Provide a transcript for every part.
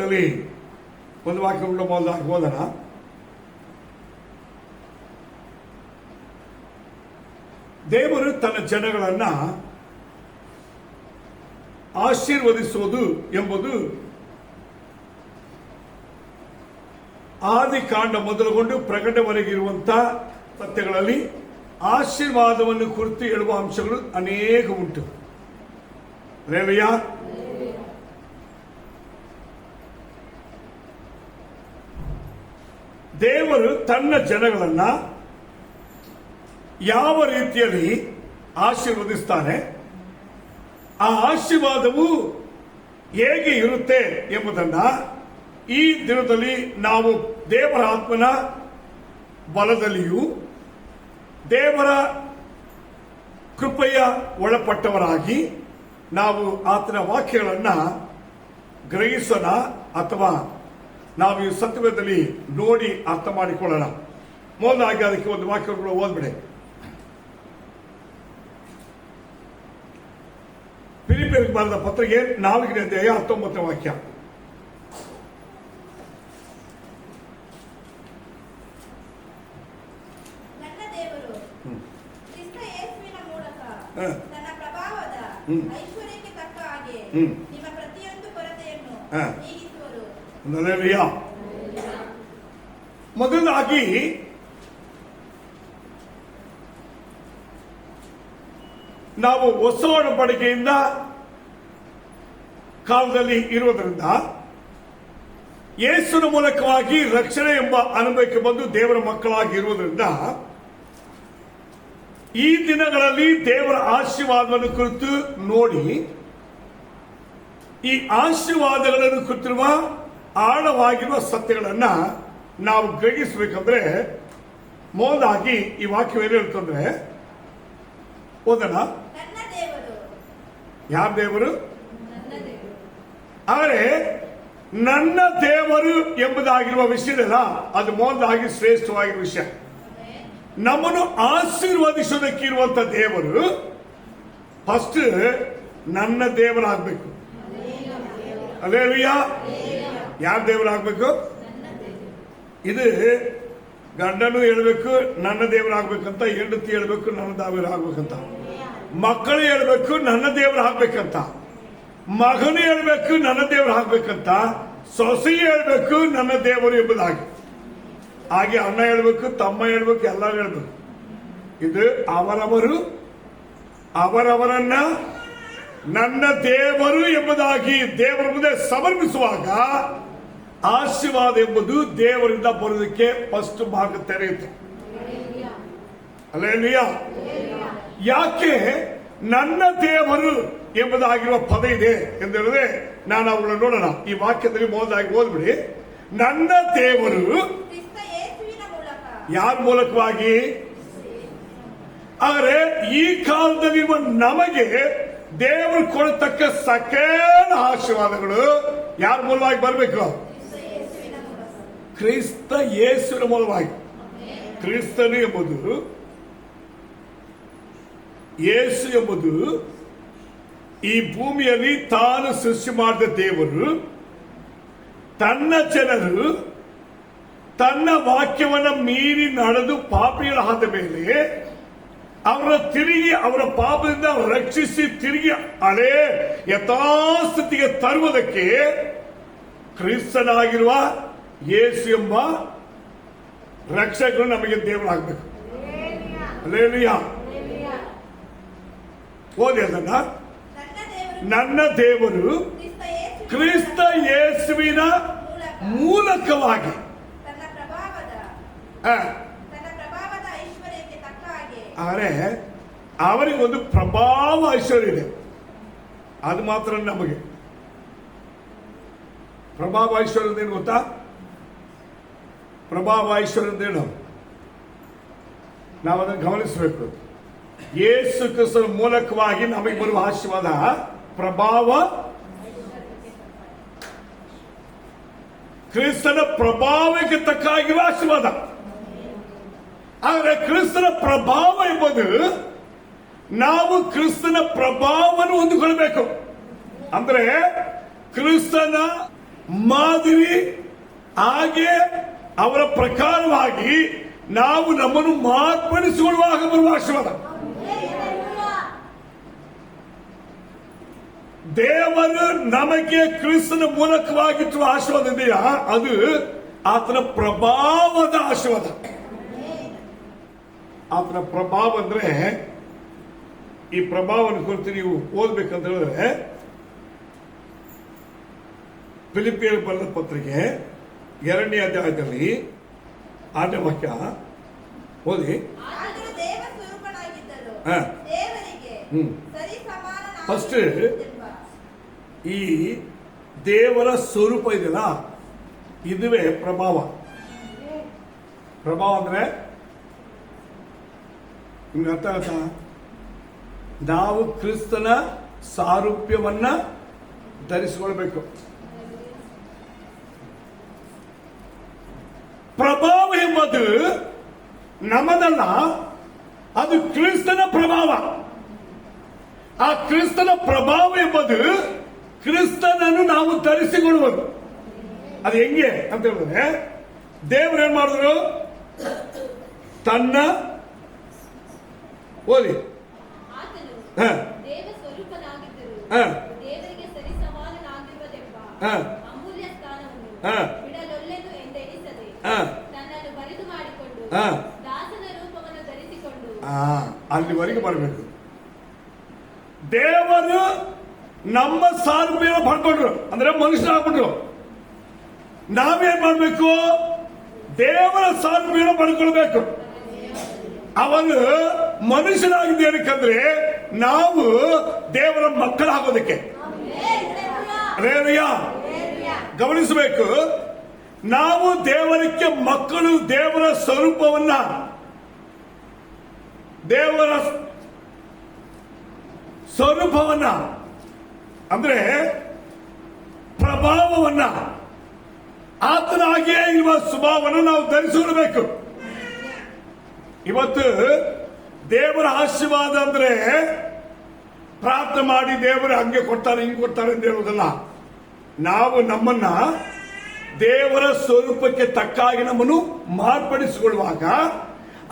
ಸತ್ಯವೇದದಲ್ಲಿ ಒಂದು ವಾಕ್ಯವನ್ನು ಮೊದಲಾಗಿ ಓದೋಣ. ದೇವರು ತನ್ನ ಜನಗಳನ್ನ ಆಶೀರ್ವದಿಸುವುದು ಎಂಬುದು ಆದಿಕಾಂಡ ಮೊದಲುಗೊಂಡು ಪ್ರಕಟವರೆಗಿರುವಂತಹ ಸತ್ಯಗಳಲ್ಲಿ ಆಶೀರ್ವಾದವನ್ನು ಕುರಿತು ಹೇಳುವ ಅಂಶಗಳು ಅನೇಕ ಉಂಟು. ರೇವಯ್ಯ, ದೇವರು ತನ್ನ ಜನಗಳನ್ನ ಯಾವ ರೀತಿಯಲ್ಲಿ ಆಶೀರ್ವದಿಸ್ತಾನೆ, ಆ ಆಶೀರ್ವಾದವು ಹೇಗೆ ಇರುತ್ತೆ ಎಂಬುದನ್ನ ಈ ದಿನದಲ್ಲಿ ನಾವು ದೇವರ ಆತ್ಮನ ಬಲದಲ್ಲಿಯೂ ದೇವರ ಕೃಪೆಯ ಒಳಪಟ್ಟವರಾಗಿ ನಾವು ಆತನ ವಾಕ್ಯಗಳನ್ನು ಗ್ರಹಿಸೋಣ, ಅಥವಾ ನಾವು ಈ ಸತ್ಯವೇದದಲ್ಲಿ ನೋಡಿ ಅರ್ಥ ಮಾಡಿಕೊಳ್ಳೋಣ. ಮೊದಲಾಗಿ ಅದಕ್ಕೆ ಒಂದು ವಾಕ್ಯಗಳು ಓದ್ಬಿಡಿ. ಫಿಲಿಪಿಯರಿಗೆ ಬರೆದ ಪತ್ರಿಕೆ 4ನೇ ಅಧ್ಯಾಯ 19ನೇ ವಾಕ್ಯ. ನನ್ನ ದೇವರು ಕ್ರಿಸ್ತ ಯೇಸುವಿನ ಮೂಲಕ ತನ್ನ ಪ್ರಭಾವದ ಐಶ್ವರ್ಯಕ್ಕೆ ತಕ್ಕ ಹಾಗೆ ನಿಮ್ಮ ಪ್ರತಿಯೊಂದು ಕೊರತೆಯನ್ನು ನೀಗಿಸುವರು. ಮೊದಲಾಗಿ ನಾವು ಹೊಸ ಒಡಂಬಡಿಕೆಯಿಂದ ಕಾಲದಲ್ಲಿ ಇರುವುದರಿಂದ ಯೇಸುವಿನ ಮೂಲಕವಾಗಿ ರಕ್ಷಣೆ ಎಂಬ ಅನುಭವಕ್ಕೆ ಬಂದು ದೇವರ ಮಕ್ಕಳಾಗಿ ಇರುವುದರಿಂದ ಈ ದಿನಗಳಲ್ಲಿ ದೇವರ ಆಶೀರ್ವಾದವನ್ನು ಕುರಿತು ನೋಡಿ, ಈ ಆಶೀರ್ವಾದಗಳನ್ನು ಕುರಿತಿರುವ ಆಳವಾಗಿರುವ ಸತ್ಯಗಳನ್ನ ನಾವು ಗ್ರಹಿಸಬೇಕಂದ್ರೆ ಮೊದಲಾಗಿ ಈ ವಾಕ್ಯವೇನು ಹೇಳ್ತಂದ್ರೆ ಓದೋಣ. ಯಾರ ದೇವರು? ಆದರೆ ನನ್ನ ದೇವರು ಎಂಬುದಾಗಿರುವ ವಿಷಯದಲ್ಲ, ಅದು ಮೊದಲಾಗಿ ಶ್ರೇಷ್ಠವಾಗಿರುವ ವಿಷಯ. ನಮ್ಮನ್ನು ಆಶೀರ್ವದಿಸೋದಕ್ಕಿರುವಂತ ದೇವರು ಫಸ್ಟ್ ನನ್ನ ದೇವರಾಗಬೇಕು. ಅಲ್ಲೇಲೂಯಾ. ಯಾರ ದೇವರಾಗಬೇಕು? ಇದು ಗಂಡನು ಹೇಳ್ಬೇಕು ನನ್ನ ದೇವರಾಗಬೇಕಂತ, ಹೆಂಡತಿ ಹೇಳ್ಬೇಕು ನನ್ನ ದೇವರಾಗಬೇಕಂತ, ಮಕ್ಕಳು ಹೇಳ್ಬೇಕು ನನ್ನ ದೇವರು ಆಗ್ಬೇಕಂತ, ಮಗನು ಹೇಳ್ಬೇಕು ನನ್ನ ದೇವರು ಆಗ್ಬೇಕಂತ, ಸೊಸೆ ಹೇಳ್ಬೇಕು ನನ್ನ ದೇವರು ಎಂಬುದಾಗಿ, ಹಾಗೆ ಅಣ್ಣ ಹೇಳ್ಬೇಕು, ತಮ್ಮ ಹೇಳ್ಬೇಕು, ಎಲ್ಲರೂ ಹೇಳ್ಬೇಕು. ಇದು ಅವರವರನ್ನ ನನ್ನ ದೇವರು ಎಂಬುದಾಗಿ ದೇವರ ಮುಂದೆ ಸಮರ್ಪಿಸುವಾಗ ಆಶೀರ್ವಾದ ಎಂಬುದು ದೇವರಿಂದ ಬರುವುದಕ್ಕೆ ಫಸ್ಟ್ ಭಾಗ ತೆರೆಯುತ್ತೆ. ಅಲ್ಲೇಲೂಯಾ. ಯಾಕೆ ನನ್ನ ದೇವರು ಎಂಬುದಾಗಿರುವ ಪದ ಇದೆ ಎಂದು ಹೇಳಿದ್ರೆ ನಾನು ಅವುಗಳನ್ನು ನೋಡೋಣ. ಈ ವಾಕ್ಯದಲ್ಲಿ ಮೊದಲಾಗಿ ಓದ್ಬಿಡಿ. ನನ್ನ ದೇವರು ಯಾರ ಮೂಲಕವಾಗಿ? ಆದರೆ ಈ ಕಾಲದಲ್ಲಿರುವ ನಮಗೆ ದೇವರು ಕೊಡತಕ್ಕ ಸಕಲ ಆಶೀರ್ವಾದಗಳು ಯಾರ ಮೂಲವಾಗಿ ಬರಬೇಕು? ಕ್ರಿಸ್ತ ಯೇಸುವಿನ ಮೂಲವಾಗಿ. ಕ್ರಿಸ್ತನು ಎಂಬುದು, ಯೇಸು ಎಂಬುದು ಈ ಭೂಮಿಯಲ್ಲಿ ತಾನು ಸೃಷ್ಟಿ ಮಾಡಿದ ದೇವರು ತನ್ನ ಜನರು ತನ್ನ ವಾಕ್ಯವನ್ನು ಮೀರಿ ನಡೆದು ಪಾಪಿಗಳಾದ ಮೇಲೆ ಅವರ ತಿರುಗಿ ಅವರ ಪಾಪದಿಂದ ರಕ್ಷಿಸಿ ತಿರುಗಿ ಹಳೇ ಯಥಾಸ್ಥಿತಿಗೆ ತರುವುದಕ್ಕೆ ಕ್ರಿಸ್ತನಾಗಿರುವ ಯೇಸು ಎಂಬ ರಕ್ಷಕರು ನಮಗೆ ದೇವರಾಗಬೇಕು. ಅಲ್ಲೇಲೂಯಾ. ಓದಿ ಅದನ್ನ. ನನ್ನ ದೇವರು ಕ್ರಿಸ್ತ ಯೇಸುವಿನ ಮೂಲಕವಾಗಿ ಆದರೆ ಅವರಿಗೆ ಒಂದು ಪ್ರಭಾವ ಐಶ್ವರ್ಯ ಇದೆ. ಅದು ಮಾತ್ರ ನಮಗೆ ಪ್ರಭಾವ ಐಶ್ವರ್ಯದೇನು ಗೊತ್ತಾ? ಪ್ರಭಾವ ಐಶ್ವರ್ಯದೇನು ನಾವು ಅದನ್ನು ಗಮನಿಸಬೇಕು. ಯೇಸು ಕ್ರಿಸ್ತನ ಮೂಲಕವಾಗಿ ನಮಗೆ ಬರುವ ಆಶೀರ್ವಾದ ಪ್ರಭಾವ. ಕ್ರಿಸ್ತನ ಪ್ರಭಾವಕ್ಕೆ ತಕ್ಕಾಗಿರುವ ಆಶೀರ್ವಾದ. ಆದರೆ ಕ್ರಿಸ್ತನ ಪ್ರಭಾವ ಎಂಬುದು ನಾವು ಕ್ರಿಸ್ತನ ಪ್ರಭಾವವನ್ನು ಹೊಂದಿಕೊಳ್ಳಬೇಕು. ಅಂದ್ರೆ ಕ್ರಿಸ್ತನ ಮಾದರಿ ಹಾಗೆ ಅವರ ಪ್ರಕಾರವಾಗಿ ನಾವು ನಮ್ಮನ್ನು ಮಾರ್ಪಡಿಸಿಕೊಳ್ಳುವಾಗ ಬರುವ ಆಶೀರ್ವಾದ. ದೇವರು ನಮಗೆ ಕ್ರಿಸ್ತನ ಮೂಲಕವಾಗಿರುವ ಆಶೀರ್ವಾದ ಇದೆಯಾ, ಅದು ಆತನ ಪ್ರಭಾವದ ಆಶೀರ್ವಾದ. ಆತನ ಪ್ರಭಾವ ಅಂದ್ರೆ, ಈ ಪ್ರಭಾವವನ್ನು ಕುರಿತು ನೀವು ಓದ್ಬೇಕಂತ ಹೇಳಿದ್ರೆ ಫಿಲಿಪಿಯರ್ ಬರೆದ ಪತ್ರಿಕೆ 2ನೇ ಅಧ್ಯಾಯದಲ್ಲಿ 6ನೇ ವಾಕ್ಯ ಓದಿ. ಫಸ್ಟ್ ಈ ದೇವರ ಸ್ವರೂಪ ಇದೆಯಲ್ಲ, ಇದುವೇ ಪ್ರಭಾವ. ಪ್ರಭಾವ ಅಂದ್ರೆ ನಿಮ್ಗೆ ಅರ್ಥ ಆಗುತ್ತಾ? ನಾವು ಕ್ರಿಸ್ತನ ಸಾರೂಪ್ಯವನ್ನ ಧರಿಸಿಕೊಳ್ಬೇಕು. ಪ್ರಭಾವ ಎಂಬುದು ನಮ್ಮದಲ್ಲ, ಅದು ಕ್ರಿಸ್ತನ ಪ್ರಭಾವ. ಆ ಕ್ರಿಸ್ತನ ಪ್ರಭಾವ ಎಂಬುದು ಕ್ರಿಸ್ತನನ್ನು ನಾವು ಧರಿಸಿಕೊಳ್ಳುವುದು. ಅದು ಹೆಂಗೆ ಅಂತ ಹೇಳಿದ್ರೆ, ದೇವರು ಏನ್ ಮಾಡಿದ್ರು? ತನ್ನ ಓದಿ ಅಲ್ಲಿವರೆಗೆ ಬರಬೇಕು. ದೇವರು ನಮ್ಮ ಸಾರೂಪ್ಯ ಪಡ್ಕೊಂಡ್ರು ಅಂದ್ರೆ ಮನುಷ್ಯರಾಗ್ಬಿಟ್ರು. ನಾವೇನ್ ಮಾಡ್ಬೇಕು? ದೇವರ ಸಾರೂಪ್ಯ ಪಡ್ಕೊಳ್ಬೇಕು. ಅವನು ಮನುಷ್ಯನಾಗಿದೆ ಏನಕ್ಕಂದ್ರೆ ನಾವು ದೇವರ ಮಕ್ಕಳಾಗೋದಕ್ಕೆ. ಗಮನಿಸಬೇಕು, ನಾವು ದೇವರಕ್ಕೆ ಮಕ್ಕಳು. ದೇವರ ಸ್ವರೂಪವನ್ನ, ದೇವರ ಸ್ವರೂಪವನ್ನ ಅಂದ್ರೆ ಪ್ರಭಾವವನ್ನ, ಆತನಾಗಿಯೇ ಇರುವ ಸ್ವಭಾವವನ್ನು ನಾವು ಧರಿಸಿಕೊಳ್ಳಬೇಕು. ಇವತ್ತು ದೇವರ ಆಶೀರ್ವಾದ ಅಂದ್ರೆ ಪ್ರಾರ್ಥನೆ ಮಾಡಿ ದೇವರು ಹಂಗೆ ಕೊಡ್ತಾರೆ ಹಿಂಗೆ ಕೊಡ್ತಾರೆ ಅಂತ ಹೇಳುವುದಲ್ಲ. ನಾವು ನಮ್ಮನ್ನ ದೇವರ ಸ್ವರೂಪಕ್ಕೆ ತಕ್ಕಾಗಿ ನಮ್ಮನ್ನು ಮಾರ್ಪಡಿಸಿಕೊಳ್ಳುವಾಗ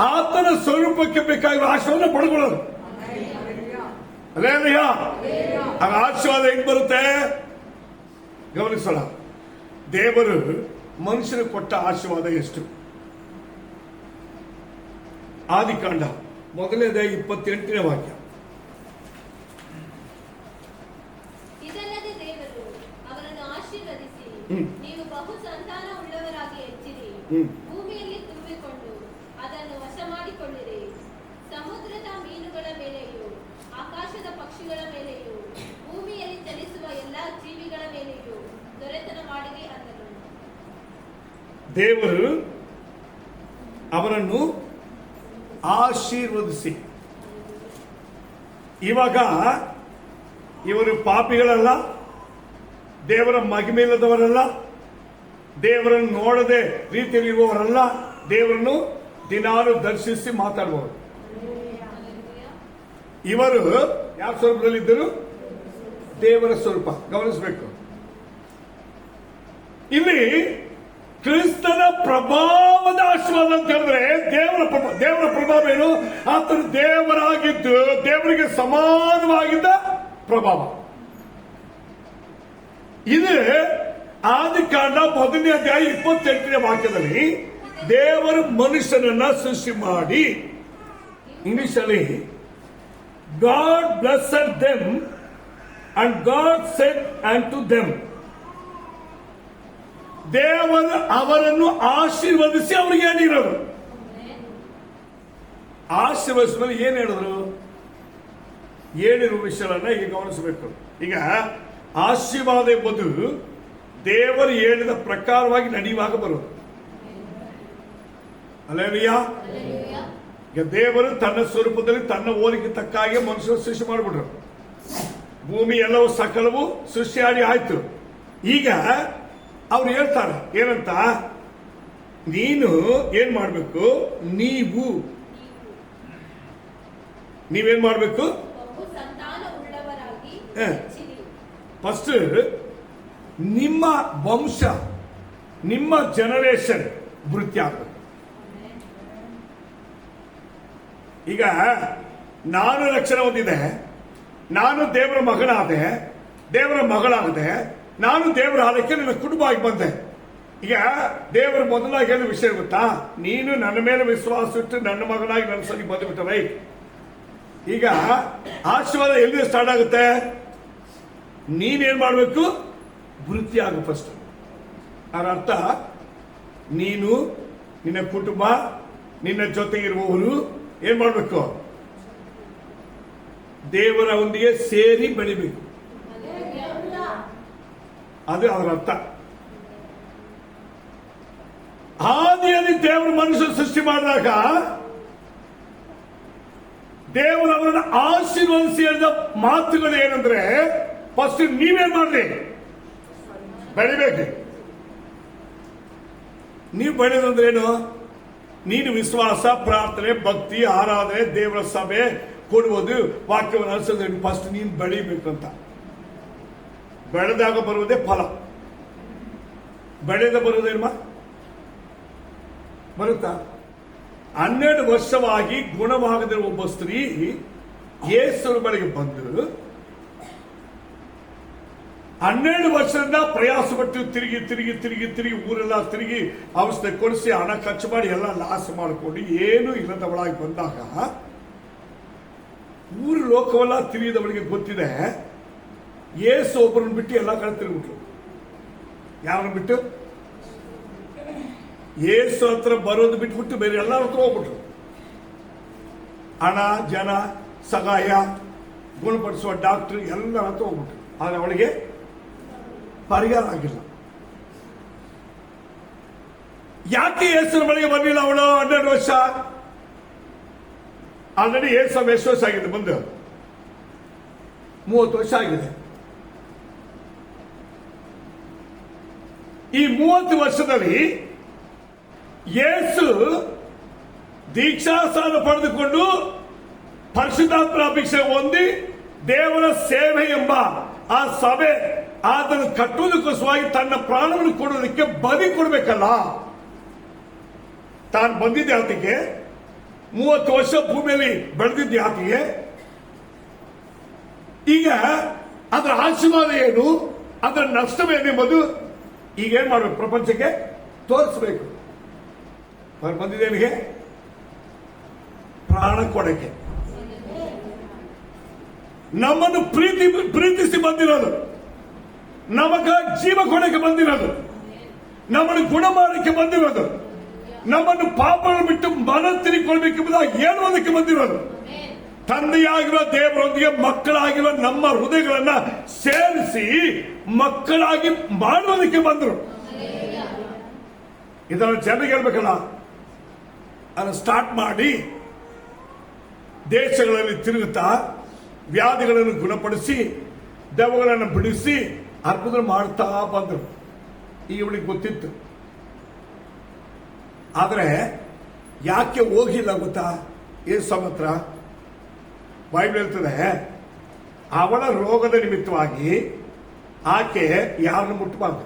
ಆತನ ಸ್ವರೂಪಕ್ಕೆ ಬೇಕಾಗಿರುವ ಆಶೀರ್ವಾದ ಪಡ್ಕೊಳ್ಳೋದು. ಅಲ್ಲೇನಯ್ಯ? ಆಗ ಆಶೀರ್ವಾದ ಹೆಂಗ್ ಬರುತ್ತೆ ಗಮನಿಸೋಣ. ದೇವರು ಮನುಷ್ಯನಿಗೆ ಕೊಟ್ಟ ಆಶೀರ್ವಾದ ಎಷ್ಟು? ಆದಿಕಾಂಡ 1ನೇ 28ನೇ ವಾಕ್ಯ. ಇದಲ್ಲದೆ ದೇವರು ಅವರನ್ನು ಆಶೀರ್ವದಿಸಿ, ನೀವು ಬಹು ಸಂತಾನ ಉಳ್ಳವರಾಗಿ ಹೆಚ್ಚಿರಿ, ಭೂಮಿಯಲ್ಲಿ ತುಂಬಿಕೊಂಡು ಅದನ್ನು ವಶ ಮಾಡಿಕೊಳ್ಳಿರಿ, ಸಮುದ್ರದ ಮೀನುಗಳ ಮೇಲೆಯೂ ಆಕಾಶದ ಪಕ್ಷಿಗಳ ಮೇಲೆಯೂ ಭೂಮಿಯಲ್ಲಿ ಚಲಿಸುವ ಎಲ್ಲಾ ಜೀವಿಗಳ ಮೇಲೆಯೂ ದೊರೆತನ ಮಾಡಿರಿ ಅಂದನು. ದೇವರು ಅವರನ್ನು ಆಶೀರ್ವದಿಸಿ. ಇವಾಗ ಇವರು ಪಾಪಿಗಳಲ್ಲ, ದೇವರ ಮಹಿಮೆಯಿಲ್ಲದವರಲ್ಲ, ದೇವರನ್ನು ನೋಡದೆ ರೀತಿಯಲ್ಲಿರುವವರಲ್ಲ. ದೇವರನ್ನು ದಿನಾಲು ದರ್ಶಿಸಿ ಮಾತಾಡುವವರು. ಇವರು ಯಾವ ಸ್ವರೂಪದಲ್ಲಿದ್ದರು? ದೇವರ ಸ್ವರೂಪ. ಗಮನಿಸಬೇಕು, ಇಲ್ಲಿ ಕ್ರಿಸ್ತನ ಪ್ರಭಾವದ ಆಶೀರ್ವಾದ ಅಂತ ಹೇಳಿದ್ರೆ ದೇವರ ಪ್ರಭಾವ ಏನು? ಆತನು ದೇವರಾಗಿದ್ದು ದೇವರಿಗೆ ಸಮಾನವಾಗಿದ್ದ ಪ್ರಭಾವ. ಇದು ಆದಿಕಾಂಡ 1ನೇ ಅಧ್ಯಾಯ 28ನೇ ವಾಕ್ಯದಲ್ಲಿ ದೇವರು ಮನುಷ್ಯನನ್ನ ಸೃಷ್ಟಿ ಮಾಡಿ, ಇಂಗ್ಲಿಷ್ ಅಲ್ಲಿ god blessed them and god shed ಅಂಟು ದೆಮ್. ದೇವರು ಅವರನ್ನು ಆಶೀರ್ವದಿಸಿ ಅವರಿಗೆ ಹೇಳಿರೋರು. ಆಶೀರ್ವದಿಸಿದ ಮೇಲೆ ಏನ್ ಹೇಳಿದ್ರು? ಹೇಳಿರುವ ವಿಷಯಗಳನ್ನ ಈಗ ಗಮನಿಸಬೇಕು. ಈಗ ಆಶೀರ್ವಾದ ಎಂಬುದು ದೇವರು ಹೇಳಿದ ಪ್ರಕಾರವಾಗಿ ನಡೆಯುವಾಗ ಬರುವುದು. ಅಲ್ಲೇಲೂಯಾ. ಈಗ ದೇವರು ತನ್ನ ಸ್ವರೂಪದಲ್ಲಿ ತನ್ನ ಹೋಲಿಕೆ ತಕ್ಕಾಗೆ ಮನುಷ್ಯರು ಸೃಷ್ಟಿ ಮಾಡಿಬಿಟ್ರು. ಭೂಮಿ ಎಲ್ಲವೂ ಸಕಲವು ಸೃಷ್ಟಿಯಾಗಿ ಆಯ್ತು. ಈಗ ಅವ್ರು ಹೇಳ್ತಾರೆ ಏನಂತ? ನೀನು ಏನ್ ಮಾಡ್ಬೇಕು? ನೀವೇನ್ ಮಾಡ್ಬೇಕು? ಫಸ್ಟ್ ನಿಮ್ಮ ವಂಶ, ನಿಮ್ಮ ಜನರೇಷನ್ ವೃತ್ತಿ ಆಗಬೇಕು. ಈಗ ನಾನು ರಕ್ಷಣೆ ಹೊಂದಿದೆ, ನಾನು ದೇವರ ಮಗನಾದೆ, ದೇವರ ಮಗಳಾಗದೆ, ನಾನು ದೇವರ ಆಲಯಕ್ಕೆ ನನ್ನ ಕುಟುಂಬ ಆಗಿ ಬಂದೆ. ಈಗ ದೇವರು ಮೊದಲಾಗಿ ಹೇಳಿದ ವಿಷಯ ಗೊತ್ತಾ? ನೀನು ನನ್ನ ಮೇಲೆ ವಿಶ್ವಾಸ ಇಟ್ಟು ನನ್ನ ಮಗನಾಗಿ ನನ್ನ ಸರಿ ಬಂದುಬಿಟ್ಟ, ರೈಟ್? ಈಗ ಆಶೀರ್ವಾದ ಎಲ್ಲಿ ಸ್ಟಾರ್ಟ್ ಆಗುತ್ತೆ? ನೀನೇನ್ ಮಾಡಬೇಕು? ವೃತ್ತಿ ಆಗು ಫಸ್ಟ್. ಅದರ ಅರ್ಥ ನೀನು, ನಿನ್ನ ಕುಟುಂಬ, ನಿನ್ನ ಜೊತೆಗಿರುವವರು ಏನ್ ಮಾಡಬೇಕು? ದೇವರ ಒಂದಿಗೆ ಸೇರಿ ಬೆಳಿಬೇಕು. ಅದು ಅದರ ಅರ್ಥ. ಆದಿಯಲ್ಲಿ ದೇವರು ಮನುಷ್ಯ ಸೃಷ್ಟಿ ಮಾಡಿದಾಗ ದೇವರು ಅವರನ್ನು ಆಶೀರ್ವದಿಸಿ ಹೇಳಿದ ಮಾತುಗಳು ಏನಂದ್ರೆ, ಫಸ್ಟ್ ನೀವೇನ್ ಮಾಡ್ರಿ? ಬೆಳಿಬೇಕು. ನೀವು ಬೆಳೆದಂದ್ರೆ ಏನು? ನೀನು ವಿಶ್ವಾಸ, ಪ್ರಾರ್ಥನೆ, ಭಕ್ತಿ, ಆರಾಧನೆ, ದೇವರ ಸಭೆ ಕೊಡುವುದು, ವಾಕ್ಯವನ್ನು ಅನುಸರಿಸೋದು, ಫಸ್ಟ್ ನೀನು ಬೆಳಿಬೇಕಂತ. ಬೆಳೆದಾಗ ಬರುವುದೇ ಫಲ. ಬೆಳೆದ ಬರುವುದೇನಮ್ಮ? ಬರುತ್ತಾ? 12 ವರ್ಷವಾಗಿ ಗುಣವಾಗದಿರುವ ಒಬ್ಬ ಸ್ತ್ರೀ ಯೇಸುವಿನ ಬಳಿಗೆ ಬಂದು 12 ವರ್ಷದಿಂದ ಪ್ರಯಾಸ ಪಟ್ಟು ತಿರುಗಿ ತಿರುಗಿ ತಿರುಗಿ ತಿರುಗಿ ಊರೆಲ್ಲ ತಿರುಗಿ ಔಷಧಿ ಕೊಡಿಸಿ ಹಣ ಖರ್ಚು ಮಾಡಿ ಎಲ್ಲ ಲಾಸ್ ಮಾಡಿಕೊಂಡು ಏನು ಇಲ್ಲದವಳಾಗಿ ಬಂದಾಗ ಊರು ಲೋಕವೆಲ್ಲ ತಿರುಗಿದವಳಿಗೆ ಗೊತ್ತಿದೆ ಯೇಸು ಒಬ್ಬರನ್ನು ಬಿಟ್ಟು ಎಲ್ಲ ಕಡೆ ತಿರುಗಿಬಿಟ್ರು. ಯಾರನ್ನು ಬಿಟ್ಟು? ಯೇಸು ಹತ್ರ ಬರೋದು ಬಿಟ್ಬಿಟ್ಟು ಬೇರೆ ಎಲ್ಲರ ಹತ್ರ ಹೋಗ್ಬಿಟ್ರು. ಹಣ, ಜನ, ಸಹಾಯ, ಗುಣಪಡಿಸುವ ಡಾಕ್ಟರ್ ಎಲ್ಲರ ಹತ್ರ ಹೋಗ್ಬಿಟ್ರು. ಆದ್ರೆ ಅವಳಿಗೆ ಪರಿಹಾರ ಆಗಿಲ್ಲ. ಯಾಕೆ ಯೇಸುವಿನ ಬಳಿಗೆ ಬರಲಿಲ್ಲ ಅವಳು? 12 ವರ್ಷ ಆಲ್ರೆಡಿ ಯೇಸು ಎಷ್ಟು ವರ್ಷ ಆಗಿದೆ? ಬಂದು 30 ವರ್ಷ ಆಗಿದೆ. ಈ 30 ವರ್ಷದಲ್ಲಿ ಯೇಸು ದೀಕ್ಷಾಸ್ನಾನ ಪಡೆದುಕೊಂಡು ಪರಿಶುದ್ಧಾತ್ಮನ ಅಭಿಷೇಕ ಹೊಂದಿ ದೇವರ ಸೇವೆ ಎಂಬ ಆ ಸಭೆ ಅದನ್ನು ಕಟ್ಟುವುದಕ್ಕೋಸ್ಕರವಾಗಿ ತನ್ನ ಪ್ರಾಣವನ್ನು ಕೊಡೋದಕ್ಕೆ ಬಲಿ ಕೊಡಬೇಕಲ್ಲ. ತಾನು ಬಂದಿದ್ದೆ ಆತಗೆ, 30 ವರ್ಷ ಭೂಮಿಯಲ್ಲಿ ಬೆಳೆದಿದ್ದೆ ಆತಗೆ. ಈಗ ಅದರ ಆಶೀರ್ವಾದ ಏನು, ಅದರ ನಷ್ಟವೇನೆಂಬುದು ಈಗ ಏನ್ ಮಾಡಬೇಕು? ಪ್ರಪಂಚಕ್ಕೆ ತೋರಿಸಬೇಕು. ಅವ್ರು ಬಂದಿದ್ದೇನಿಗೆ? ಪ್ರಾಣ ಕೊಡಕ್ಕೆ. ನಮ್ಮನ್ನು ಪ್ರೀತಿಸಿ ಬಂದಿರೋದು, ನಮಗ ಜೀವ ಕೊಡಕ್ಕೆ ಬಂದಿರೋದು, ನಮ್ಮನ್ನು ಗುಣ ಮಾಡಕ್ಕೆ ಬಂದಿರೋದು, ನಮ್ಮನ್ನು ಪಾಪಗಳನ್ನು ಬಿಟ್ಟು ಮನ ತಿರುಗಿಕೊಳ್ಬೇಕೆಂಬುದಾಗಿ ಹೇಳುವುದಕ್ಕೆ ಬಂದಿರೋದು. ತಂದೆಯಾಗಿರುವ ದೇವರೊಂದಿಗೆ ಮಕ್ಕಳಾಗಿರುವ ನಮ್ಮ ಹೃದಯಗಳನ್ನ ಸೇರಿಸಿ ಮಕ್ಕಳಾಗಿ ಮಾಡುವುದಕ್ಕೆ ಬಂದರು. ಇದನ್ನು ಜನರಿಗೆ ಹೇಳ್ಬೇಕಲ್ಲ. ಅದನ್ನು ಸ್ಟಾರ್ಟ್ ಮಾಡಿ ದೇಶಗಳಲ್ಲಿ ತಿರುಗುತ್ತಾ ವ್ಯಾಧಿಗಳನ್ನು ಗುಣಪಡಿಸಿ ದೆವ್ವಗಳನ್ನು ಬಿಡಿಸಿ ಅದ್ಭುತ ಮಾಡ್ತಾ ಬಂದರು. ಈಗ ಇವಳಿಗೆ ಗೊತ್ತಿತ್ತು. ಆದರೆ ಯಾಕೆ ಹೋಗಿಲ್ಲ ಗೊತ್ತಾ? ಯೇಸು ಹತ್ರ ಬೈಬಲ್ ಹೇಳ್ತದೆ, ಅವಳ ರೋಗದ ನಿಮಿತ್ತವಾಗಿ ಆಕೆ ಯಾರನ್ನು ಮುಟ್ಟಬಾರ್ದು.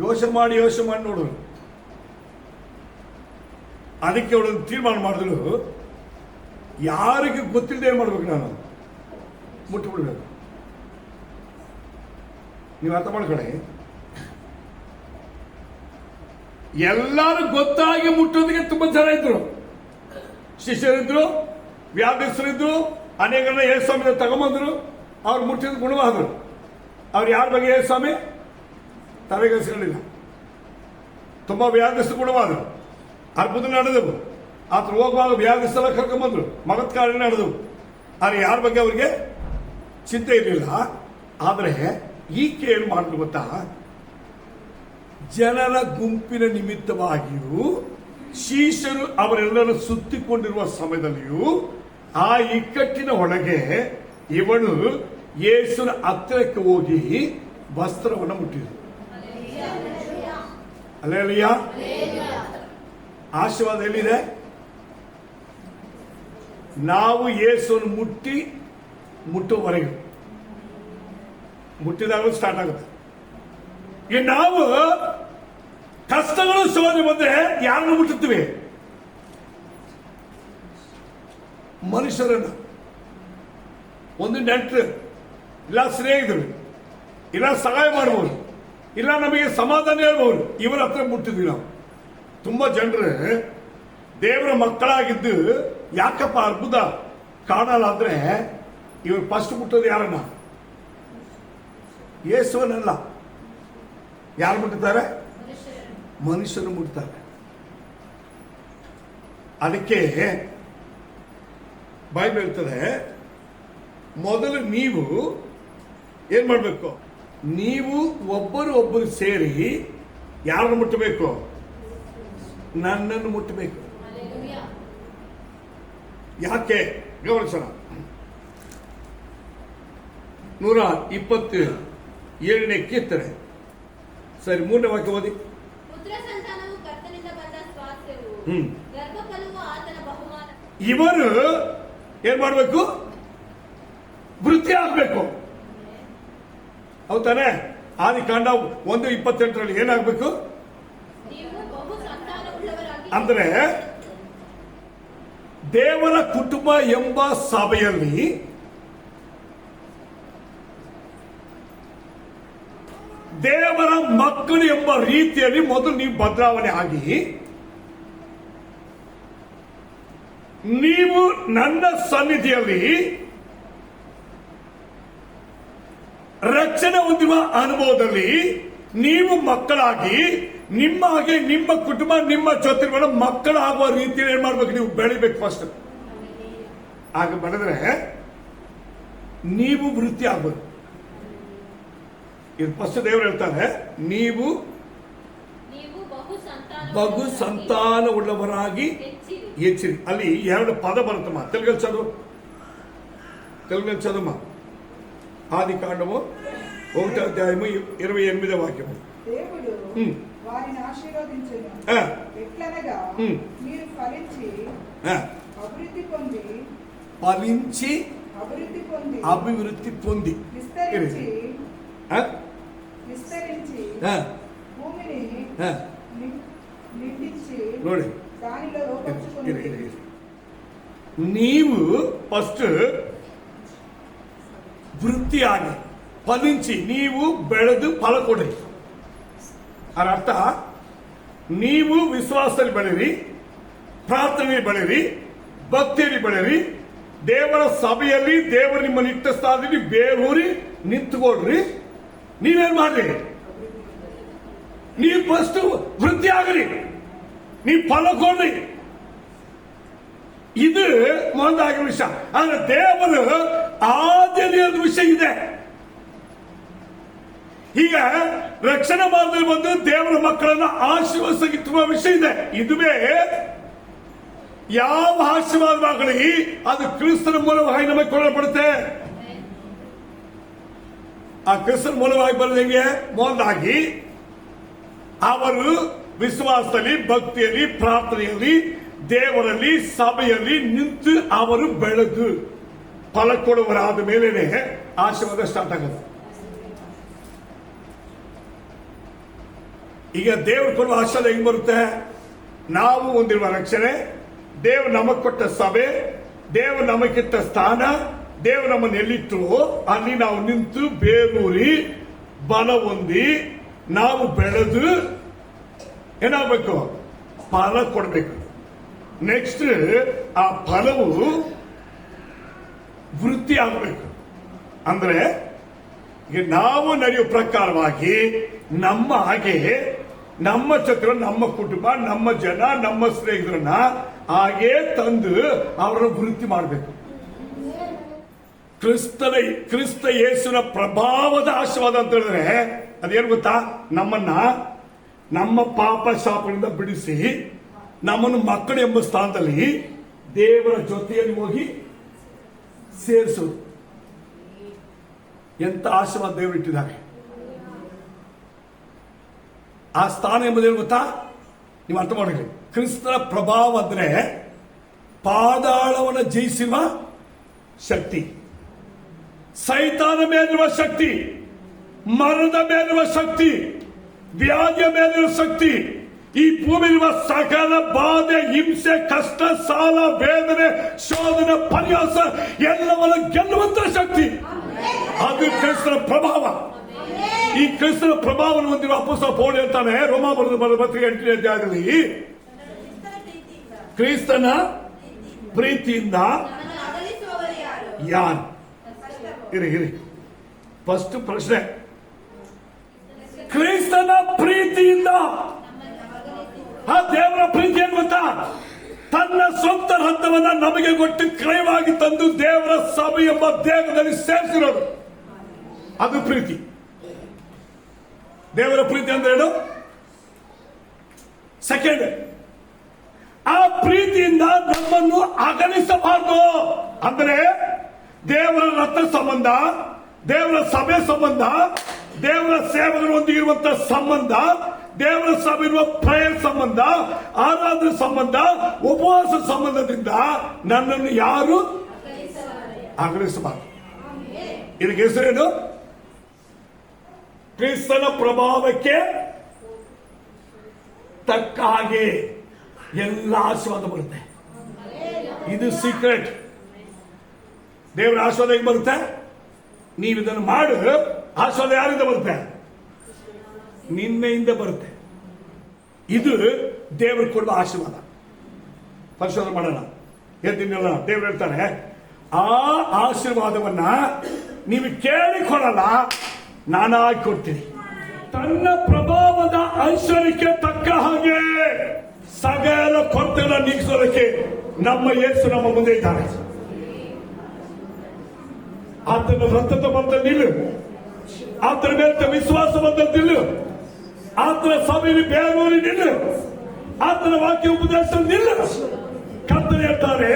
ಯೋಚನೆ ಮಾಡಿ ನೋಡಿದ್ರು. ಅದಕ್ಕೆ ಅವಳನ್ನು ತೀರ್ಮಾನ ಮಾಡಿದ್ರು, ಯಾರಿಗೆ ಗೊತ್ತಿಲ್ಲದೆ ಏನ್ ಮಾಡ್ಬೇಕು? ನಾನು ಮುಟ್ಟಬಿಡ್ಬೇಕು. ನೀವು ಅರ್ಥ ಮಾಡ್ಕೊಳ್ಳಿ. ಎಲ್ಲರೂ ಗೊತ್ತಾಗಿ ಮುಟ್ಟೋದಕ್ಕೆ ತುಂಬಾ ಜನ ಇದ್ರು, ಶಿಷ್ಯರಿದ್ರು, ವ್ಯಾಧಿಸರಿದ್ರು, ಅನೇಕರನ್ನ ಯೇಸು ಸ್ವಾಮಿ ತಗೊಂಬಂದ್ರು. ಅವ್ರು ಮುಟ್ಟಿದ ಗುಣವಾದ್ರು. ಅವ್ರು ಯಾರ ಬಗ್ಗೆ ಯೇಸು ಸ್ವಾಮಿ ತಲೆಗೆಡಿಸಿಕೊಂಡಿಲ್ಲ. ತುಂಬಾ ವ್ಯಾಧಿಸ್ತು ಗುಣವಾದರು, ಅದ್ಭುತ ನಡೆದವು. ಆತ ಹೋಗುವಾಗ ವ್ಯಾಧಿಸೆಲ್ಲ ಕರ್ಕೊಂಡ್ಬಂದ್ರು, ಮಗತ್ಕಾರ್ಯ ನಡೆದವು. ಆದ್ರೆ ಯಾರ ಬಗ್ಗೆ ಅವ್ರಿಗೆ ಚಿಂತೆ ಇರಲಿಲ್ಲ. ಆದರೆ ಈಕೆ ಏನು ಮಾಡಿದ್ರು ಗೊತ್ತಾ? ಜನರ ಗುಂಪಿನ ನಿಮಿತ್ತವಾಗಿಯೂ ಶಿಷ್ಯರು ಅವರೆಲ್ಲರೂ ಸುತ್ತಿಕೊಂಡಿರುವ ಸಮಯದಲ್ಲಿಯೂ ಆ ಇಕ್ಕಟ್ಟಿನ ಒಳಗೆ ಇವನು ಯೇಸುವಿನ ಹತ್ತಿರಕ್ಕೆ ಹೋಗಿ ವಸ್ತ್ರವನ್ನು ಮುಟ್ಟಿದ್ರು. ಅಲ್ಲೇಲೂಯಾ. ಆಶೀರ್ವಾದ ಎಲ್ಲಿದೆ? ನಾವು ಯೇಸುವನ್ನು ಮುಟ್ಟುವವರೆಗೆ, ಮುಟ್ಟಿದಾಗಲೂ ಸ್ಟಾರ್ಟ್ ಆಗುತ್ತೆ. ಈಗ ನಾವು ಕಷ್ಟಗಳು ಶೋಧನೆ ಬಂದ್ರೆ ಯಾರನ್ನು ಮುಟ್ಟುತ್ತೀವಿ? ಮನುಷ್ಯರನ್ನು. ಒಂದು ನೆಂಟರು, ಇಲ್ಲ ಸ್ನೇಹಿತರು, ಇಲ್ಲ ಸಹಾಯ ಮಾಡಬಹುದು, ಇಲ್ಲ ನಮಗೆ ಸಮಾಧಾನ ಹೇಳ್ಬಹುದು, ಇವರ ಹತ್ರ ಮುಟ್ಟಿದ್ವಿ ನಾವು. ತುಂಬಾ ಜನರು ದೇವರ ಮಕ್ಕಳಾಗಿದ್ದು ಯಾಕಪ್ಪ ಅದ್ಭುತ ಕಾಣಲ್ಲ ಅಂದ್ರೆ ಇವರು ಫಸ್ಟ್ ಮುಟ್ಟೋದು ಯಾರನ್ನ? ಯೇಸುವನಲ್ಲ. ಯಾರು ಮುಟ್ಟುತ್ತಾರೆ? ಮನುಷ್ಯರು ಮುಟ್ತಾರೆ. ಅದಕ್ಕೆ ಬೈಬಲ್ ಹೇಳ್ತದೆ, ಮೊದಲು ನೀವು ಏನ್ ಮಾಡಬೇಕು? ನೀವು ಒಬ್ಬರು ಸೇರಿ ಯಾರನ್ನು ಮುಟ್ಟಬೇಕು? ನನ್ನನ್ನು ಮುಟ್ಟಬೇಕು. ಯಾಕೆ? ಗಮನಿಸೋಣ. 127ನೇ ಕೀರ್ತನೆ, ಸರಿ 3ನೇ ವಾಕ್ಯ ಓದಿ. ಪುತ್ರ ಸಂತಾನವು ಕರ್ತನಿಂದ ಬಂದ ಸ್ವಾಸ್ಥ್ಯವು, ಗರ್ಭಫಲವು ಆತನ ಬಹುಮಾನ. ಇವರು ಏನ್ ಮಾಡಬೇಕು? ವೃತ್ತಿ ಆಗ್ಬೇಕು. ಹೌದಾನೆ? ಆದಿಕಾಂಡ 1:28 ಏನಾಗಬೇಕು? ನೀವು ಬಹು ಸಂತಾನವುಳ್ಳವರಾಗಿ. ಅಂದ್ರೆ ದೇವರ ಕುಟುಂಬ ಎಂಬ ಸಭೆಯಲ್ಲಿ ದೇವರ ಮಕ್ಕಳು ಎಂಬ ರೀತಿಯಲ್ಲಿ ಮೊದಲು ನೀವು ಬದಲಾವಣೆ ಆಗಿ, ನೀವು ನನ್ನ ಸನ್ನಿಧಿಯಲ್ಲಿ ರಕ್ಷಣೆ ಹೊಂದುವ ಅನುಭವದಲ್ಲಿ ನೀವು ಮಕ್ಕಳಾಗಿ, ನಿಮ್ಮ ಹಾಗೆ ನಿಮ್ಮ ಕುಟುಂಬ ನಿಮ್ಮ ಜೊತೆ ಮಕ್ಕಳಾಗುವ ರೀತಿಯಲ್ಲಿ ಏನ್ ಮಾಡ್ಬೇಕು? ನೀವು ಬೆಳಿಬೇಕು ಫಸ್ಟ್. ಆಗ ಬೆಳೆದ್ರೆ ನೀವು ವೃತ್ತಿ ಆಗ್ಬೇಕು. ಇದು ಫಸ್ಟ್ ದೇವರು ಹೇಳ್ತಾರೆ, ನೀವು ಬಹು ಸಂತಾನ ಉಳ್ಳವರಾಗಿ ಹೆಚ್ಚಿರಿ. ಅಲ್ಲಿ 2 ಪದ ಬರುತ್ತಮ್ಮ. తెలుగు చదువు. ఆదికాండము 1:28 వాక్యము. దేవుడు వారిని ఆశీర్వదించెను. ఎట్లనగా మీరు ఫలించి అభివృద్ధి పొంది విస్తరించి భూమిని నిండించి దానిలో లోపరుచుకొనుడి. ನೀವು ಫಸ್ಟ್ ವೃತ್ತಿಯಾಗಿ ಫಲಿಂಚಿ, ನೀವು ಬೆಳೆದು ಫಲ ಕೊಡ್ರಿ. ಅದರ ಅರ್ಥ, ನೀವು ವಿಶ್ವಾಸದಲ್ಲಿ ಬೆಳೆರಿ, ಪ್ರಾರ್ಥನೆಯಲ್ಲಿ ಬೆಳೆರಿ, ಭಕ್ತಿಯಲ್ಲಿ ಬೆಳೆರಿ, ದೇವರ ಸಭೆಯಲ್ಲಿ ದೇವರು ನಿಮ್ಮ ನಿಟ್ಟ ಸ್ಥಾನದಲ್ಲಿ ಬೇರೂರಿ ನಿಂತುಕೊಡ್ರಿ. ನೀವೇನ್ ಮಾಡ್ರಿ? ನೀವು ಫಸ್ಟ್ ವೃತ್ತಿ ಆಗ್ರಿ, ನೀವು ಫಲ ಕೊಡ್ರಿ. ಇದು ಮೊದಲಾಗಿರೋ ವಿಷಯ. ಆದ್ರೆ ದೇವರು ಆದ್ಯತೆಯ ವಿಷಯ ಇದೆ. ಈಗ ರಕ್ಷಣಾ ಮಾರ್ಗದಲ್ಲಿ ಬಂದು ದೇವರ ಮಕ್ಕಳನ್ನ ಆಶೀರ್ವದಿಸುವ ವಿಷಯ ಇದೆ. ಇದುವೇ ಯಾವ ಆಶೀರ್ವಾದವಾಗಲಿ ಅದು ಕ್ರಿಸ್ತನ ಮೂಲವಾಗಿ ನಮಗೆ ಕೊಡಲ್ಪಡುತ್ತೆ. ಆ ಕ್ರಿಸ್ತನ ಮೂಲವಾಗಿ ಬರೋದು ಹೆಂಗೆ? ಮೊದಲಾಗಿ ಅವರು ವಿಶ್ವಾಸದಲ್ಲಿ, ಭಕ್ತಿಯಲ್ಲಿ, ಪ್ರಾರ್ಥನೆಯಲ್ಲಿ, ದೇವರಲ್ಲಿ, ಸಭೆಯಲ್ಲಿ ನಿಂತು ಅವರು ಬೆಳೆದು ಫಲ ಕೊಡುವರಾದ ಮೇಲೇನೆ ಆಶೀರ್ವಾದ ಸ್ಟಾರ್ಟ್ ಆಗುತ್ತೆ. ಈಗ ದೇವರು ಕೊಡುವ ಆಶೀರ್ವಾದ ಹೆಂಗ್ ಬರುತ್ತೆ? ನಾವು ಹೊಂದಿರುವ ರಕ್ಷಣೆ, ದೇವರು ನಮಗೆ ಕೊಟ್ಟ ಸಭೆ, ದೇವರು ನಮಗಿಟ್ಟ ಸ್ಥಾನ, ದೇವರು ನಮ್ಮನ್ನು ಎಲ್ಲಿಟ್ಟು ಅಲ್ಲಿ ನಾವು ನಿಂತು ಬೇರೂರಿ ಬಲ ಹೊಂದಿ ನಾವು ಬೆಳೆದು ಏನಾಗಬೇಕು? ಫಲ ಕೊಡಬೇಕು. ನೆಕ್ಸ್ಟ್ ಆ ಫಲವು ವೃತ್ತಿ ಆಗಬೇಕು. ಅಂದ್ರೆ ಈಗ ನಾವು ನಡೆಯುವ ಪ್ರಕಾರವಾಗಿ ನಮ್ಮ ಹಾಗೆ ನಮ್ಮ ಜೊತೆ ನಮ್ಮ ಕುಟುಂಬ, ನಮ್ಮ ಜನ, ನಮ್ಮ ಸ್ನೇಹಿತರನ್ನ ಹಾಗೆ ತಂದು ಅವರ ವೃತ್ತಿ ಮಾಡಬೇಕು. ಕ್ರಿಸ್ತ ಯೇಸುವಿನ ಪ್ರಭಾವದ ಆಶೀರ್ವಾದ ಅಂತ ಹೇಳಿದ್ರೆ ಅದೇನು ಗೊತ್ತಾ? ನಮ್ಮನ್ನ ನಮ್ಮ ಪಾಪ ಶಾಪದಿಂದ ಬಿಡಿಸಿ ನಮ್ಮನ್ನು ಮಕ್ಕಳು ಎಂಬ ಸ್ಥಾನದಲ್ಲಿ ದೇವರ ಜೊತೆಯಲ್ಲಿ ಹೋಗಿ ಸೇರಿಸೋದು. ಎಂತ ಆಶೀರ್ವಾದ ದೇವರು ಇಟ್ಟಿದ್ದಾರೆ. ಆ ಸ್ಥಾನ ಎಂಬುದೇನು ಗೊತ್ತಾ? ನೀವು ಅರ್ಥ ಮಾಡಿರಿ. ಕ್ರಿಸ್ತನ ಪ್ರಭಾವ ಅಂದ್ರೆ ಪಾದಾಳವನ್ನು ಜಯಿಸುವ ಶಕ್ತಿ, ಸೈತಾನ ಮೇಲಿರುವ ಶಕ್ತಿ, ಮರದ ಮೇಲಿರುವ ಶಕ್ತಿ, ವ್ಯಾಧಿಯ ಮೇಲಿನ ಶಕ್ತಿ, ಈ ಭೂಮಿಯಲ್ಲಿರುವ ಸಕಲ ಬಾಧೆ, ಹಿಂಸೆ, ಕಷ್ಟ, ಸಾಲ, ವೇದನೆ, ಶೋಧನೆ, ಪರಿಹಾಸ ಎಲ್ಲವನ್ನು ಗೆಲ್ಲುವಂತ ಶಕ್ತಿ ಅದು ಕ್ರಿಸ್ತನ ಪ್ರಭಾವ. ಈ ಕ್ರಿಸ್ತನ ಪ್ರಭಾವವನ್ನು ಹೊಂದಿರುವ ಅಪೊಸ್ತಲ ಪೌಲ ಹೇಳ್ತಾನೆ ರೋಮಾಪುರದ ಪತ್ರಿಕೆ 8ನೇ ಅಧ್ಯಾಯದಲ್ಲಿ, ಕ್ರಿಸ್ತನ ಪ್ರೀತಿಯಿಂದ ಅಗಲಿಸುವವರು ಯಾರು? ಯಾರು? ಇರಿ ಫಸ್ಟ್ ಪ್ರಶ್ನೆ, ಕ್ರಿಸ್ತನ ಪ್ರೀತಿಯಿಂದ. ಆ ದೇವರ ಪ್ರೀತಿ ಏನು ಗೊತ್ತಾ? ತನ್ನ ಸ್ವಂತ ರಕ್ತವನ್ನ ನಮಗೆ ಕೊಟ್ಟು ಕ್ರಯವಾಗಿ ತಂದು ದೇವರ ಸಭೆ ಎಂಬ ದೇಹದಲ್ಲಿ ಸೇರಿಸಿರೋದು, ಅದು ಪ್ರೀತಿ. ದೇವರ ಪ್ರೀತಿ ಅಂದ್ರೆ ಏನು? ಸೆಕೆಂಡ್, ಆ ಪ್ರೀತಿಯಿಂದ ನಮ್ಮನ್ನು ಅಗಲಿಸಬಾರದು. ಅಂದ್ರೆ ದೇವರ ರಕ್ತ ಸಂಬಂಧ, ದೇವರ ಸಭೆ ಸಂಬಂಧ, ದೇವರ ಸೇವಕರೊಂದಿಗೆ ಇರುವಂತಹ ಸಂಬಂಧ, ದೇವರ ಸಭೆ ಇರುವ ಪ್ರೇಯರ್ ಸಂಬಂಧ, ಆರಾಧನೆ ಸಂಬಂಧ, ಉಪವಾಸ ಸಂಬಂಧದಿಂದ ನನ್ನನ್ನು ಯಾರು ಅಗಲಿಸಬಾರದು. ಇದಕ್ಕೆ ಹೆಸರೇನು? ಕ್ರಿಸ್ತನ ಪ್ರಭಾವಕ್ಕೆ ತಕ್ಕ ಹಾಗೆ ಎಲ್ಲ ಆಶೀರ್ವಾದ ಬರುತ್ತೆ. ಇದು ಸೀಕ್ರೆಟ್. ದೇವರ ಆಶೀರ್ವಾದ ಹೇಗೆ ಬರುತ್ತೆ? ನೀವು ಇದನ್ನು ಮಾಡು, ಆಶೀರ್ವಾದ ಯಾರಿಂದ ಬರುತ್ತೆ? ನಿನ್ನೆಯಿಂದ ಬರುತ್ತೆ. ಇದು ದೇವರು ಕೊಡುವ ಆಶೀರ್ವಾದ. ಪರಿಶೋಧನೆ ಮಾಡೋಣ, ಎದ್ದಿನೆಲ್ಲ ದೇವರು ಹೇಳ್ತಾರೆ, ಆ ಆಶೀರ್ವಾದವನ್ನ ನೀವು ಕೇಳಿಕೊಳ್ಳಲ್ಲ, ನಾನಾಗಿ ಕೊಡ್ತೀನಿ. ತನ್ನ ಪ್ರಭಾವದ ಐಶ್ವರ್ಯಕ್ಕೆ ತಕ್ಕ ಹಾಗೆ ಸಕಲ ಕೊರತೆಗಳನ್ನು ನೀಗಿಸೋದಕ್ಕೆ ನಮ್ಮ ಯೇಸು ನಮ್ಮ ಮುಂದೆ ಇದ್ದಾರೆ. ಆತನ ರಕ್ತದ ಬಂದ ನಿಲ್ಲು, ಆತನ ಮೇಲೆ ವಿಶ್ವಾಸ ಬಂದ ನಿಲ್ಲು, ಆತನ ಸಭೆಯಲ್ಲಿ ಬೇರೂರಿ ನಿಲ್ಲು, ಆತನ ವಾಕ್ಯ ಉಪದೇಶ ನಿಲ್ಲು. ಕರ್ತನು ಹೇಳ್ತಾರೆ,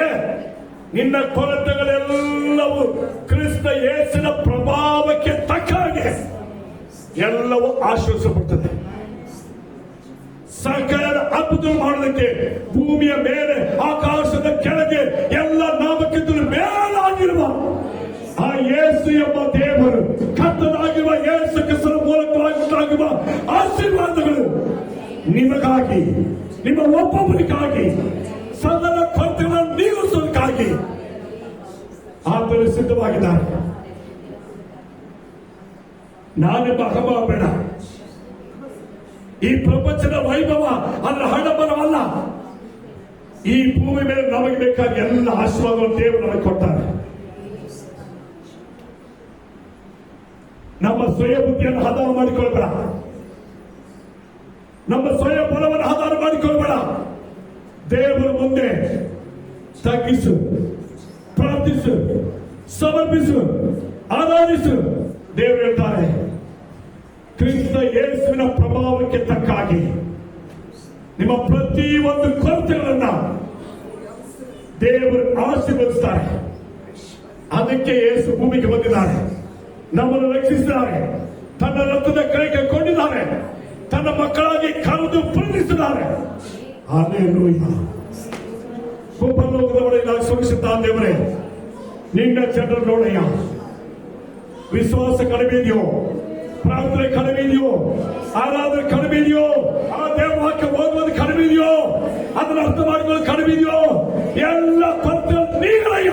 ನಿನ್ನ ಕೊರತೆಗಳೆಲ್ಲವೂ ಕ್ರಿಸ್ತ ಯೇಸುವಿನ ಪ್ರಭಾವಕ್ಕೆ ತಕ್ಕ ಹಾಗೆ ಎಲ್ಲವೂ ಆಶ್ರಯಿಸಲ್ಪಡುತ್ತದೆ. ಸಕಲ ಅದ್ಭುತ ಮಾಡೋದಕ್ಕೆ ಭೂಮಿಯ ಮೇಲೆ ಆಕಾಶದ ಕೆಳಗೆ ಎಲ್ಲ ನಾಮಕ್ಕಿಂತಲೂ ಮೇಲಾಗಿರುವ ಆ ಯೇಸು ಎಂಬ ದೇವರು, ಕರ್ತನಾಗಿರುವ ಯೇಸು ಕ್ರಿಸ್ತನ ಮೂಲಕವಾಗಿ ಉಂಟಾಗುವ ಆಶೀರ್ವಾದಗಳು ನಿಮಗಾಗಿ, ನಿಮ್ಮ ಒಬ್ಬೊಬ್ಬರಿಗಾಗಿ, ಸಕಲ ಕೊರತೆಗಳನ್ನು ನೀಗಿಸುವುದಕ್ಕಾಗಿ ಆತನು ಸಿದ್ಧವಾಗಿದ್ದಾರೆ. ನಾನೆಂಬ ಅಹಂಭಾವ ಬೇಡ. ಈ ಪ್ರಪಂಚದ ವೈಭವ ಅದರ ಹಣಬಲವಲ್ಲ. ಈ ಭೂಮಿ ಮೇಲೆ ನಮಗೆ ಬೇಕಾದ ಎಲ್ಲ ಆಶೀರ್ವಾದವನ್ನು ದೇವರು ನಮಗೆ ಕೊಡ್ತಾರೆ. ನಮ್ಮ ಸ್ವಯ ಬುದ್ಧಿಯನ್ನು ಆಧಾರ ಮಾಡಿಕೊಳ್ಬೇಡ, ನಮ್ಮ ಸ್ವಯ ಬಲವನ್ನು ಆಧಾರ ಮಾಡಿಕೊಳ್ಬೇಡ. ದೇವರ ಮುಂದೆ ತಗ್ಗಿಸು, ಪ್ರಾರ್ಥಿಸು, ಸಮರ್ಪಿಸು, ಆರಾಧಿಸು. ದೇವರು ಹೇಳ್ತಾರೆ, ಕ್ರಿಸ್ತ ಯೇಸುವಿನ ಪ್ರಭಾವಕ್ಕೆ ತಕ್ಕ ಹಾಗೆ ನಿಮ್ಮ ಪ್ರತಿಯೊಂದು ಕೊರತೆಗಳನ್ನ ದೇವರು ಆಶೀರ್ವದಿಸ್ತಾರೆ. ಅದಕ್ಕೆ ಯೇಸು ಭೂಮಿಗೆ ಬಂದಿದ್ದಾರೆ, ನಮ್ಮನ್ನು ರಕ್ಷಿಸಿದ್ದಾರೆ, ತನ್ನ ರಕ್ತದ ಕೈಗೆ ಕೊಂಡಿದ್ದಾರೆ, ತನ್ನ ಮಕ್ಕಳಾಗಿ ಕರೆದು ಪ್ರೀತಿಸಿದ್ದಾರೆ. ಹಲ್ಲೆಲೂಯಾ. ಭೂಪರಲೋಕದ ಒಳಗೆ ನಾವು ಶ್ರಮಿಸುತ್ತಾನೆ ದೇವರೇ, ನಿನ್ನ ಜನರು ನೋಡಯ್ಯ. ವಿಶ್ವಾಸ ಕಡಿಮೆ ಇದೆಯೋ, ಪ್ರಾರ್ಥನೆ ಕಡಿಮೆ ಇದೆಯೋ, ಆರಾಧನೆ ಕಡಿಮೆ ಇದೆಯೋ, ಆ ದೇವರ ವಾಕ್ಯ ಓದುವುದು ಕಡಿಮೆ ಇದೆಯೋ, ಅದನ್ನು ಅರ್ಥ ಮಾಡಿಕೊಳ್ಳೋದು ಕಡಿಮೆ ಇದೆಯೋ, ಎಲ್ಲ ಕೊರತೆ ನೀಗಲಯ್ಯ,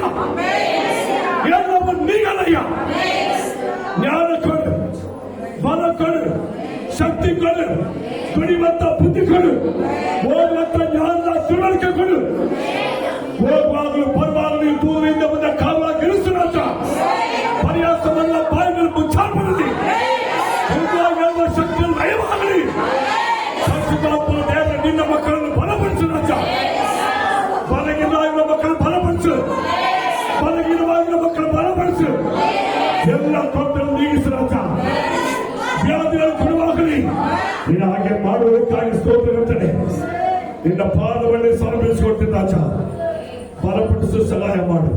ಎಲ್ಲವೂ ನೀಗಲಯ್ಯ. ಜ್ಞಾನ ಕೊಡು, ಬಲ ಕೊಡು, ಶಕ್ತಿ ಕೊಡು, ದುಡಿಯುವಂತ ಬುದ್ಧಿ ಕೊಡು, ಹೋಗುವಂತ ಜ್ಞಾನದ ತಿಳುವಳಿಕೆ ಕೊಡು. ಹೋಗುವಾಗಲೂ ಬರುವಾಗಲೂ ದೂರದಿಂದ ಬಂದ ಕಾಲವಾಗಿ ಇರಿಸುವಂತ ಪರ್ಯಾಸವನ್ನ ಬಾಯಿಗಳು ಮುಚ್ಚಾಡ್ಬಿಡಲಿ. ಎಲ್ಲ ಶಕ್ತಿಯನ್ನು ನಯವಾಗಲಿ. ಪರಿಶುದ್ಧಾತ್ಮ ದೇವರು ನಿನ್ನ ಮಕ್ಕಳನ್ನು ಬಲಪಡಿಸು ರಾಜ. ಬಲಗಿರುವಾಗಿರುವ ಮಕ್ಕಳು ಬಲಪಡಿಸು, ಬಲಗಿರುವಾಗಿರುವ ಮಕ್ಕಳು ಬಲಪಡಿಸು. ಎಲ್ಲ ಕೊರತೆಯನ್ನು ನೀಗಿಸು ರಾಜ. ವ್ಯಾಧಿಗಳು ಗುಣವಾಗಲಿ. ನೀನು ಹಾಗೆ ಮಾಡುವುದಕ್ಕಾಗಿ ಸ್ತೋತ್ರ ಇರುತ್ತದೆ. ನಿನ್ನ ಪಾದವನ್ನೇ ಸಮರ್ಪಿಸಿಕೊಡ್ತೀನಿ ರಾಜ. ಬಲಪಡಿಸು, ಸಹಾಯ ಮಾಡು.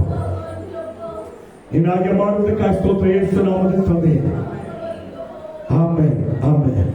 ನೀನು ಹಾಗೆ ಮಾಡುವುದಕ್ಕಾಗಿ ಸ್ತೋತ್ರ ಯೇಸು ನಾಮದಲ್ಲಿ ತಂದೆ. Amen, amen.